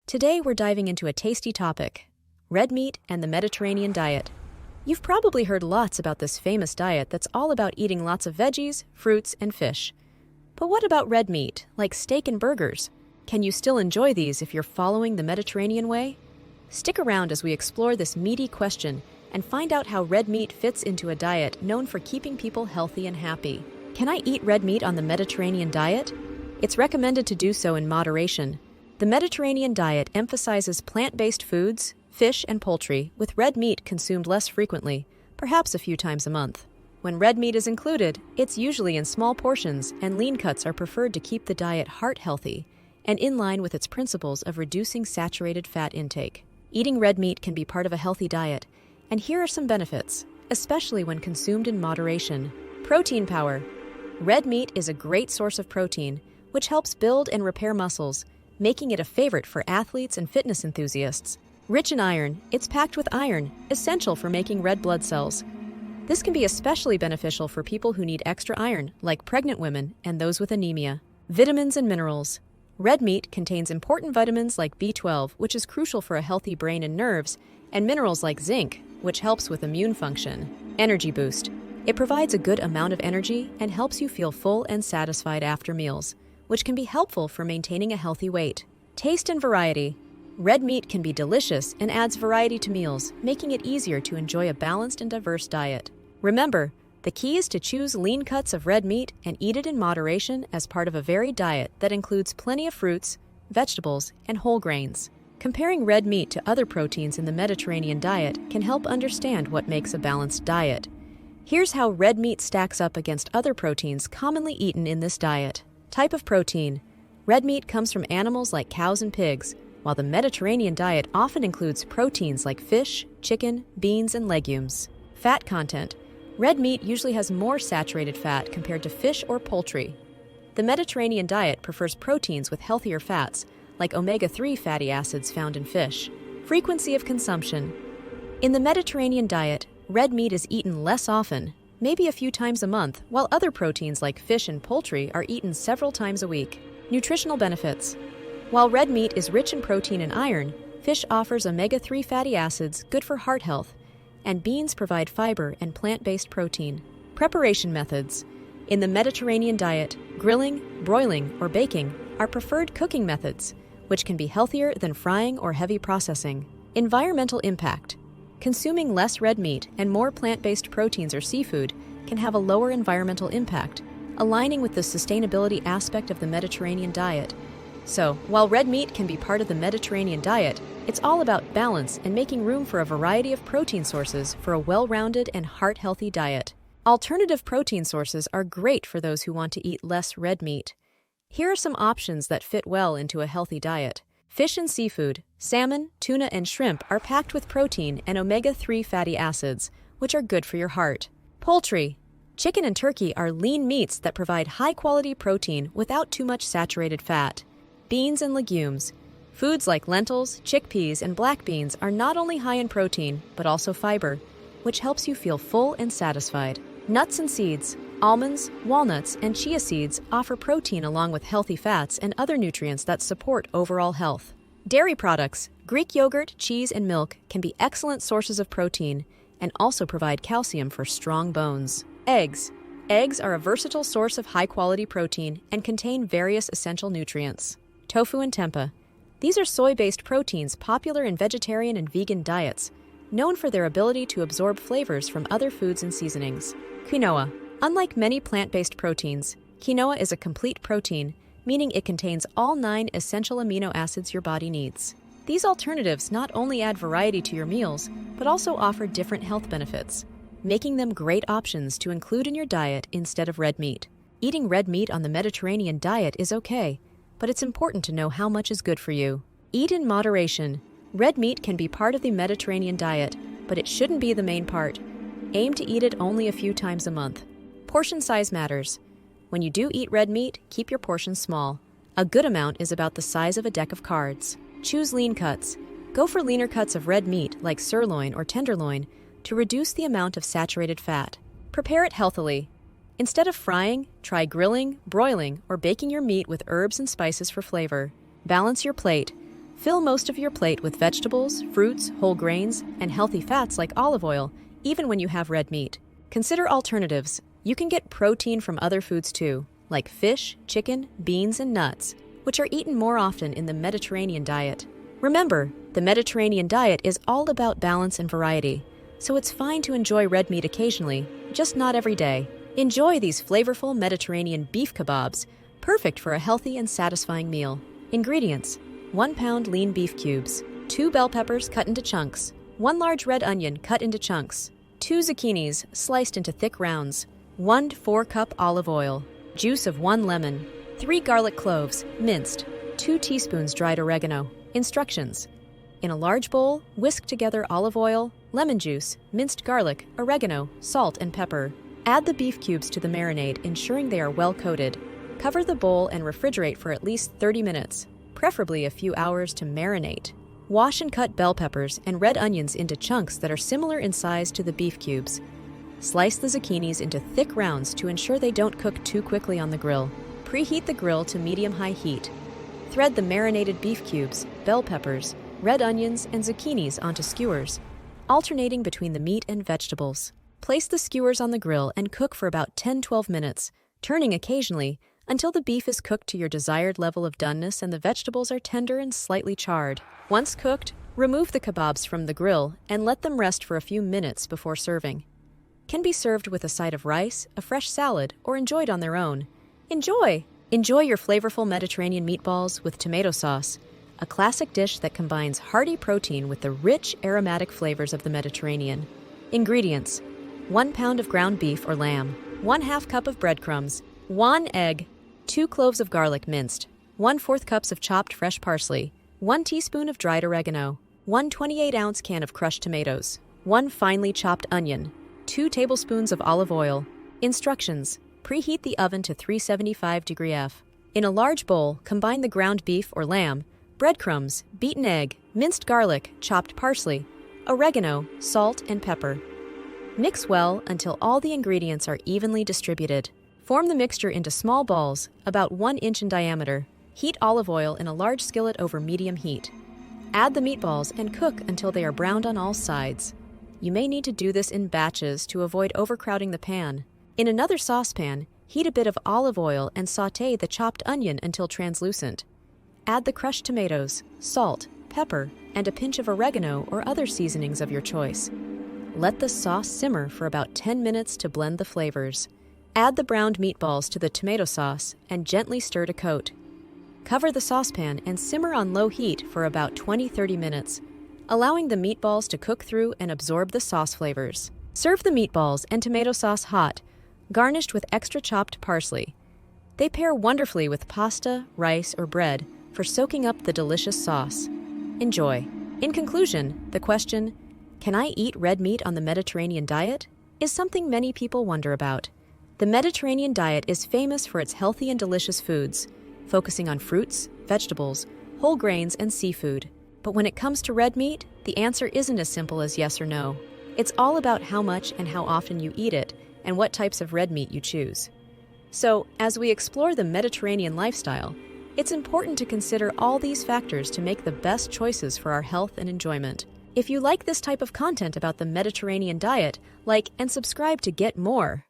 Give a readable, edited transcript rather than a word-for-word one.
Today we're diving into a tasty topic: red meat and the Mediterranean diet. You've probably heard lots about this famous diet that's all about eating lots of veggies, fruits, and fish. But what about red meat, like steak and burgers? Can you still enjoy these if you're following the Mediterranean way? Stick around as we explore this meaty question and find out how red meat fits into a diet known for keeping people healthy and happy. Can I eat red meat on the Mediterranean diet? It's recommended to do so in moderation. The Mediterranean diet emphasizes plant-based foods, fish, and poultry, with red meat consumed less frequently, perhaps a few times a month. When red meat is included, it's usually in small portions, and lean cuts are preferred to keep the diet heart-healthy and in line with its principles of reducing saturated fat intake. Eating red meat can be part of a healthy diet, and here are some benefits, especially when consumed in moderation. Protein power. Red meat is a great source of protein, which helps build and repair muscles, making it a favorite for athletes and fitness enthusiasts. Rich in iron, it's packed with iron, essential for making red blood cells. This can be especially beneficial for people who need extra iron, like pregnant women and those with anemia. Vitamins and minerals. Red meat contains important vitamins like B12, which is crucial for a healthy brain and nerves, and minerals like zinc, which helps with immune function. Energy boost. It provides a good amount of energy and helps you feel full and satisfied after meals, which can be helpful for maintaining a healthy weight. Taste and variety. Red meat can be delicious and adds variety to meals, making it easier to enjoy a balanced and diverse diet. Remember, the key is to choose lean cuts of red meat and eat it in moderation as part of a varied diet that includes plenty of fruits, vegetables, and whole grains. Comparing red meat to other proteins in the Mediterranean diet can help understand what makes a balanced diet. Here's how red meat stacks up against other proteins commonly eaten in this diet. Type of protein. Red meat comes from animals like cows and pigs, while the Mediterranean diet often includes proteins like fish, chicken, beans, and legumes. Fat content. Red meat usually has more saturated fat compared to fish or poultry. The Mediterranean diet prefers proteins with healthier fats, like omega-3 fatty acids found in fish. Frequency of consumption. In the Mediterranean diet, red meat is eaten less often, maybe a few times a month, while other proteins like fish and poultry are eaten several times a week. Nutritional benefits. While red meat is rich in protein and iron, fish offers omega-3 fatty acids good for heart health, and beans provide fiber and plant-based protein. Preparation methods. In the Mediterranean diet, grilling, broiling, or baking are preferred cooking methods, which can be healthier than frying or heavy processing. Environmental impact. Consuming less red meat and more plant-based proteins or seafood can have a lower environmental impact, aligning with the sustainability aspect of the Mediterranean diet. So, while red meat can be part of the Mediterranean diet, it's all about balance and making room for a variety of protein sources for a well-rounded and heart-healthy diet. Alternative protein sources are great for those who want to eat less red meat. Here are some options that fit well into a healthy diet. Fish and seafood. Salmon, tuna, and shrimp are packed with protein and omega-3 fatty acids, which are good for your heart. Poultry. Chicken and turkey are lean meats that provide high-quality protein without too much saturated fat. Beans and legumes. Foods like lentils, chickpeas, and black beans are not only high in protein, but also fiber, which helps you feel full and satisfied. Nuts and seeds. Almonds, walnuts, and chia seeds offer protein along with healthy fats and other nutrients that support overall health. Dairy products. Greek yogurt, cheese, and milk can be excellent sources of protein and also provide calcium for strong bones. Eggs. Eggs are a versatile source of high-quality protein and contain various essential nutrients. Tofu and tempeh. These are soy-based proteins popular in vegetarian and vegan diets, known for their ability to absorb flavors from other foods and seasonings. Quinoa. Unlike many plant-based proteins, quinoa is a complete protein, meaning it contains all 9 essential amino acids your body needs. These alternatives not only add variety to your meals, but also offer different health benefits, making them great options to include in your diet instead of red meat. Eating red meat on the Mediterranean diet is okay, but it's important to know how much is good for you. Eat in moderation. Red meat can be part of the Mediterranean diet, but it shouldn't be the main part. Aim to eat it only a few times a month. Portion size matters. When you do eat red meat, keep your portions small. A good amount is about the size of a deck of cards. Choose lean cuts. Go for leaner cuts of red meat like sirloin or tenderloin to reduce the amount of saturated fat. Prepare it healthily. Instead of frying, try grilling, broiling, or baking your meat with herbs and spices for flavor. Balance your plate. Fill most of your plate with vegetables, fruits, whole grains, and healthy fats like olive oil, even when you have red meat. Consider alternatives. You can get protein from other foods too, like fish, chicken, beans, and nuts, which are eaten more often in the Mediterranean diet. Remember, the Mediterranean diet is all about balance and variety, so it's fine to enjoy red meat occasionally, just not every day. Enjoy these flavorful Mediterranean beef kebabs, perfect for a healthy and satisfying meal. Ingredients: 1 pound lean beef cubes, 2 bell peppers cut into chunks, 1 large red onion cut into chunks, 2 zucchinis sliced into thick rounds, 1 4-cup olive oil, juice of 1 lemon, 3 garlic cloves, minced, 2 teaspoons dried oregano. Instructions: in a large bowl, whisk together olive oil, lemon juice, minced garlic, oregano, salt, and pepper. Add the beef cubes to the marinade, ensuring they are well coated. Cover the bowl and refrigerate for at least 30 minutes, preferably a few hours to marinate. Wash and cut bell peppers and red onions into chunks that are similar in size to the beef cubes. Slice the zucchinis into thick rounds to ensure they don't cook too quickly on the grill. Preheat the grill to medium-high heat. Thread the marinated beef cubes, bell peppers, red onions, and zucchinis onto skewers, alternating between the meat and vegetables. Place the skewers on the grill and cook for about 10-12 minutes, turning occasionally until the beef is cooked to your desired level of doneness and the vegetables are tender and slightly charred. Once cooked, remove the kebabs from the grill and let them rest for a few minutes before serving. Can be served with a side of rice, a fresh salad, or enjoyed on their own. Enjoy! Enjoy your flavorful Mediterranean meatballs with tomato sauce, a classic dish that combines hearty protein with the rich, aromatic flavors of the Mediterranean. Ingredients: 1 pound of ground beef or lamb, 1/2 cup of breadcrumbs, 1 egg, 2 cloves of garlic minced, 1/4 cups of chopped fresh parsley, 1 teaspoon of dried oregano, 1 28-ounce can of crushed tomatoes, 1 finely chopped onion, 2 tablespoons of olive oil. Instructions: preheat the oven to 375 F. In a large bowl, combine the ground beef or lamb, breadcrumbs, beaten egg, minced garlic, chopped parsley, oregano, salt, and pepper. Mix well until all the ingredients are evenly distributed. Form the mixture into small balls, about 1 inch in diameter. Heat olive oil in a large skillet over medium heat. Add the meatballs and cook until they are browned on all sides. You may need to do this in batches to avoid overcrowding the pan. In another saucepan, heat a bit of olive oil and sauté the chopped onion until translucent. Add the crushed tomatoes, salt, pepper, and a pinch of oregano or other seasonings of your choice. Let the sauce simmer for about 10 minutes to blend the flavors. Add the browned meatballs to the tomato sauce and gently stir to coat. Cover the saucepan and simmer on low heat for about 20-30 minutes, allowing the meatballs to cook through and absorb the sauce flavors. Serve the meatballs and tomato sauce hot, garnished with extra chopped parsley. They pair wonderfully with pasta, rice, or bread for soaking up the delicious sauce. Enjoy. In conclusion, the question, "Can I eat red meat on the Mediterranean diet?" is something many people wonder about. The Mediterranean diet is famous for its healthy and delicious foods, focusing on fruits, vegetables, whole grains, and seafood. But when it comes to red meat, the answer isn't as simple as yes or no. It's all about how much and how often you eat it, and what types of red meat you choose. So, as we explore the Mediterranean lifestyle, it's important to consider all these factors to make the best choices for our health and enjoyment. If you like this type of content about the Mediterranean diet, like and subscribe to get more.